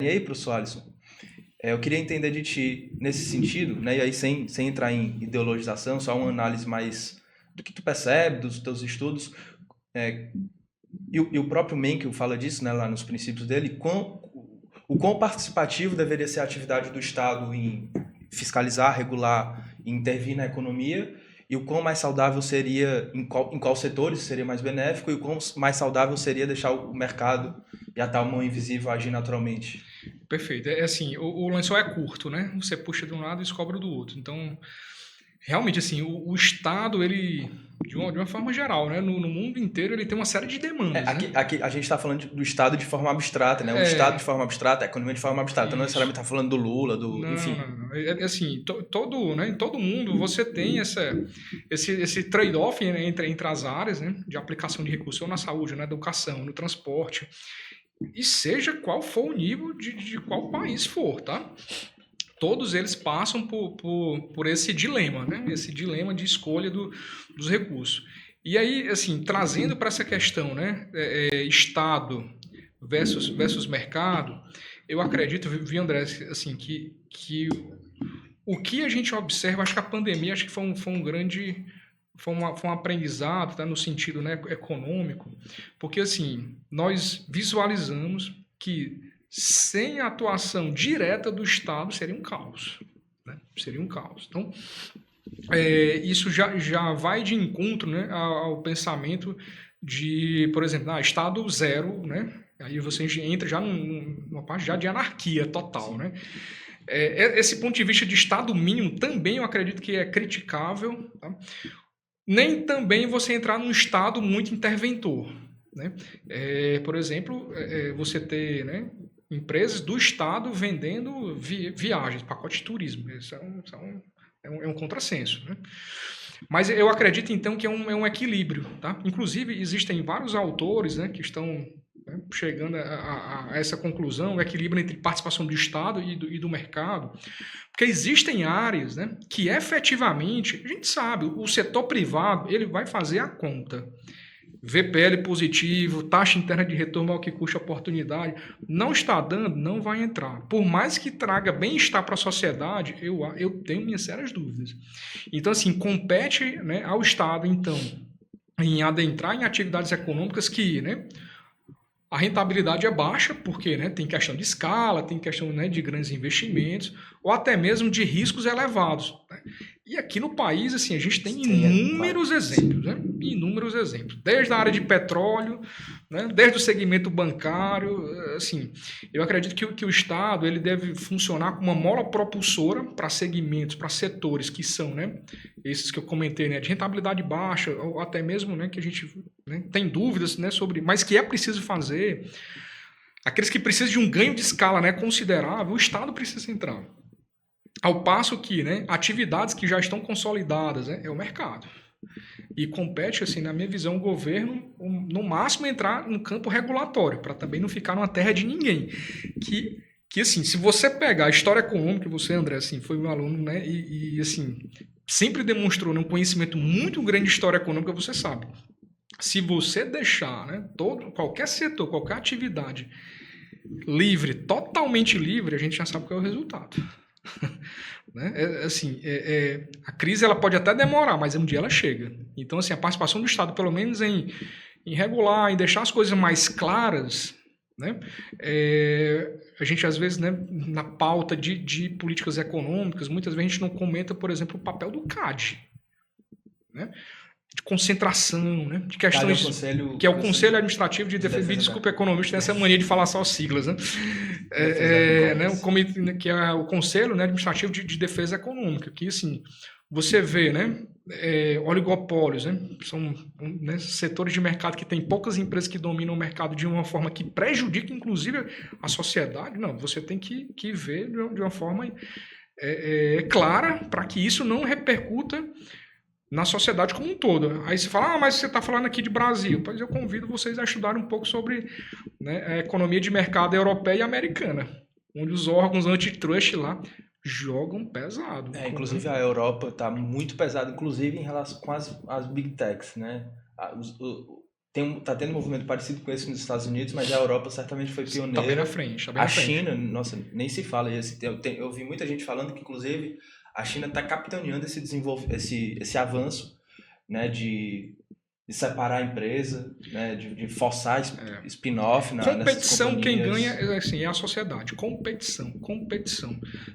E aí, professor Alisson, eu queria entender de ti nesse sentido, né? E aí sem entrar em ideologização, só uma análise mais do que tu percebe, dos teus estudos, é, e o próprio Mencken fala disso, né, lá nos princípios dele, o quão participativo deveria ser a atividade do Estado em fiscalizar, regular, intervir na economia, e o quão mais saudável seria, em qual setores seria mais benéfico, e o quão mais saudável seria deixar o mercado e a tal mão invisível agir naturalmente. Perfeito. É assim, o lençol é curto, né? Você puxa de um lado e descobre do outro. Então, realmente, assim, o Estado, ele, de uma forma geral, né? No mundo inteiro, ele tem uma série de demandas, né? Aqui a gente está falando do Estado de forma abstrata, né? O Estado de É, forma abstrata, a economia de forma abstrata. Não isso. necessariamente está falando do Lula, Não, enfim. não, não. É assim, todo, né, em todo mundo você tem esse trade-off, né, entre as áreas, né, de aplicação de recursos, ou na saúde, na educação, no transporte, e seja qual for o nível de qual país for, tá? Todos eles passam por esse dilema, né? Esse dilema de escolha dos recursos. E aí, assim, trazendo para essa questão, né? Estado versus mercado, eu acredito, viu, André, assim, que o que a gente observa, acho que a pandemia acho que foi um grande. Foi um aprendizado, tá, no sentido, né, econômico, porque assim, nós visualizamos que sem a atuação direta do Estado seria um caos. Né? Seria um caos. Então, isso já vai de encontro, né, ao pensamento de, por exemplo, Estado zero, né? Aí você entra já numa parte já de anarquia total, né? Esse ponto de vista de Estado mínimo também eu acredito que é criticável, tá? Nem também você entrar num Estado muito interventor, né? Por exemplo, você ter, né, empresas do Estado vendendo viagens, pacote de turismo. Isso é um contrassenso, né? Mas eu acredito, então, que é um equilíbrio. Tá? Inclusive, existem vários autores, né, que estão, né, chegando a essa conclusão, o equilíbrio entre participação do Estado e do mercado. Porque existem áreas, né, que efetivamente, a gente sabe, o setor privado ele vai fazer a conta. VPL positivo, taxa interna de retorno ao que custa a oportunidade, não está dando, não vai entrar. Por mais que traga bem-estar para a sociedade, eu tenho minhas sérias dúvidas. Então, assim, compete, né, ao Estado, então, em adentrar em atividades econômicas que, né, a rentabilidade é baixa, porque, né, tem questão de escala, tem questão, né, de grandes investimentos, ou até mesmo de riscos elevados. Né? E aqui no país, assim, a gente tem Sim, claro. inúmeros exemplos, né? Inúmeros exemplos. Desde a área de petróleo, né? Desde o segmento bancário, assim, eu acredito que o Estado ele deve funcionar como uma mola propulsora para segmentos, para setores que são, né, esses que eu comentei, né, de rentabilidade baixa, ou até mesmo, né, que a gente, né, tem dúvidas, né, sobre, mas que é preciso fazer. Aqueles que precisam de um ganho de escala, né, considerável, o Estado precisa entrar. Ao passo que, né, atividades que já estão consolidadas, né, é o mercado. E compete, assim, na minha visão, o governo, no máximo, entrar no campo regulatório, para também não ficar numa terra de ninguém. Que, assim, se você pegar a história econômica, você, André, assim, foi meu aluno, né, assim, sempre demonstrou, né, um conhecimento muito grande de história econômica, você sabe. Se você deixar, né, qualquer setor, qualquer atividade livre, totalmente livre, a gente já sabe qual é o resultado. Né? Assim, a crise ela pode até demorar, mas um dia ela chega. Então, assim, a participação do Estado, pelo menos em regular, em deixar as coisas mais claras, né? A gente, às vezes, né, na pauta de políticas econômicas, muitas vezes a gente não comenta, por exemplo, o papel do CAD. Né? De concentração, né? De questões que é o Conselho Administrativo de Defesa. Me desculpa, economista, tem essa mania de falar só as siglas, né? Né? Que é o Conselho, né, Administrativo de Defesa Econômica, que assim você vê, né? Oligopólios, né? São, né, setores de mercado que tem poucas empresas que dominam o mercado de uma forma que prejudica, inclusive, a sociedade. Não, você tem que ver de uma forma clara para que isso não repercuta na sociedade como um todo. Aí você fala, mas você está falando aqui de Brasil. Pois eu convido vocês a estudarem um pouco sobre, né, a economia de mercado europeia e americana, onde os órgãos antitrust lá jogam pesado. Inclusive a Europa está muito pesada, inclusive em relação com as Big Techs, né? tá tendo um movimento parecido com esse nos Estados Unidos, mas a Europa certamente foi pioneira. Tá bem na frente, tá bem A na frente. China, nossa, nem se fala. Eu vi muita gente falando que, inclusive, a China está capitaneando esse avanço, né, de separar a empresa, né, de forçar spin-off nessas Competição, quem companhias. ganha assim, é a sociedade. Competição.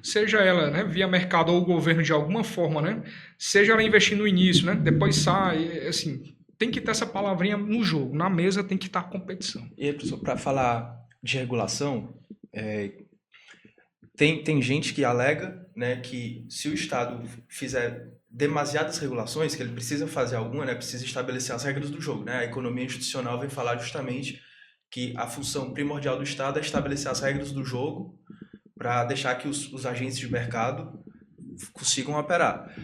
Seja ela, né, via mercado ou governo de alguma forma, né, seja ela investir no início, né, depois sai, assim, tem que ter essa palavrinha no jogo, na mesa tem que estar competição. E aí, professor, para falar de regulação, tem gente que alega, né, que se o Estado fizer demasiadas regulações, que ele precisa fazer alguma, né, precisa estabelecer as regras do jogo, né? A economia institucional vem falar justamente que a função primordial do Estado é estabelecer as regras do jogo para deixar que os agentes de mercado consigam operar.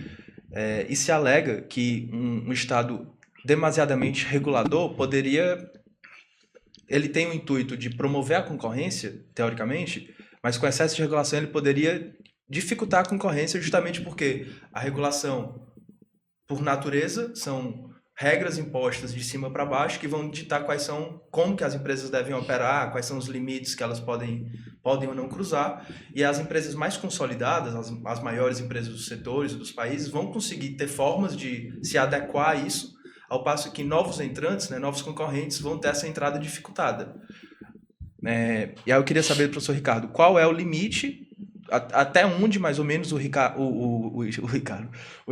E se alega que um Estado demasiadamente regulador ele tem o intuito de promover a concorrência, teoricamente, mas com excesso de regulação ele poderia dificultar a concorrência justamente porque a regulação, por natureza, são regras impostas de cima para baixo que vão ditar como que as empresas devem operar, quais são os limites que elas podem ou não cruzar, e as empresas mais consolidadas, as maiores empresas dos setores, dos países, vão conseguir ter formas de se adequar a isso, ao passo que novos entrantes, né, novos concorrentes, vão ter essa entrada dificultada. E aí eu queria saber do professor Ricardo, qual é o limite, até onde mais ou menos o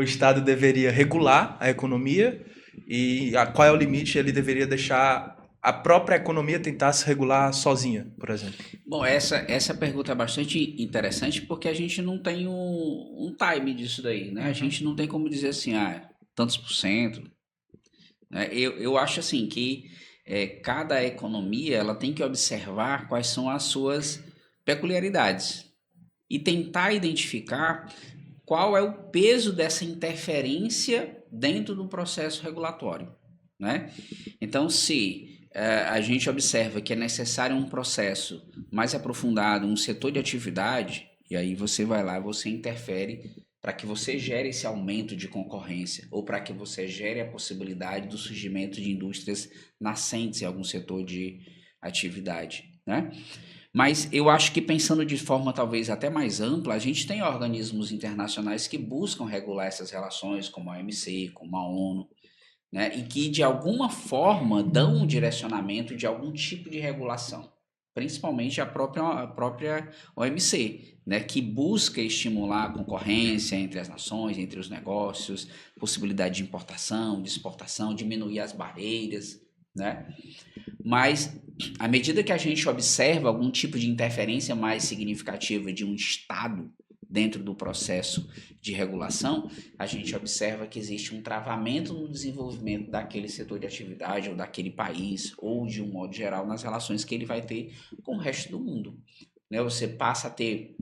Estado deveria regular a economia e qual é o limite ele deveria deixar a própria economia tentar se regular sozinha, por exemplo? Bom, essa pergunta é bastante interessante porque a gente não tem um time disso daí, né? A gente não tem como dizer assim, tantos por cento. Né? Eu acho assim que cada economia ela tem que observar quais são as suas peculiaridades e tentar identificar qual é o peso dessa interferência dentro do processo regulatório, né? Então, se a gente observa que é necessário um processo mais aprofundado, um setor de atividade, e aí você vai lá, você interfere para que você gere esse aumento de concorrência ou para que você gere a possibilidade do surgimento de indústrias nascentes em algum setor de atividade, né? Mas eu acho que pensando de forma talvez até mais ampla, a gente tem organismos internacionais que buscam regular essas relações, como a OMC, como a ONU, né? E que de alguma forma dão um direcionamento de algum tipo de regulação, principalmente a própria OMC, né? Que busca estimular a concorrência entre as nações, entre os negócios, possibilidade de importação, de exportação, diminuir as barreiras, né? Mas à medida que a gente observa algum tipo de interferência mais significativa de um Estado dentro do processo de regulação, a gente observa que existe um travamento no desenvolvimento daquele setor de atividade ou daquele país ou de um modo geral nas relações que ele vai ter com o resto do mundo, né? Você passa a ter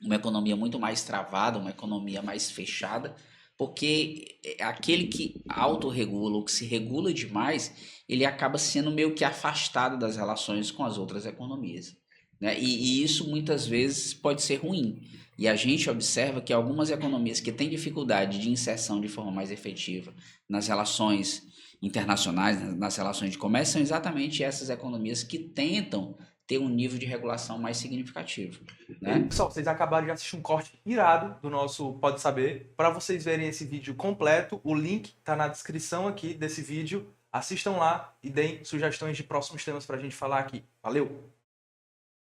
uma economia muito mais travada, uma economia mais fechada, porque aquele que autorregula ou que se regula demais, ele acaba sendo meio que afastado das relações com as outras economias, né? E isso muitas vezes pode ser ruim. E a gente observa que algumas economias que têm dificuldade de inserção de forma mais efetiva nas relações internacionais, nas relações de comércio, são exatamente essas economias que tentam ter um nível de regulação mais significativo, né? Pessoal, vocês acabaram de assistir um corte irado do nosso Pode Saber. Para vocês verem esse vídeo completo, o link está na descrição aqui desse vídeo. Assistam lá e deem sugestões de próximos temas para a gente falar aqui. Valeu!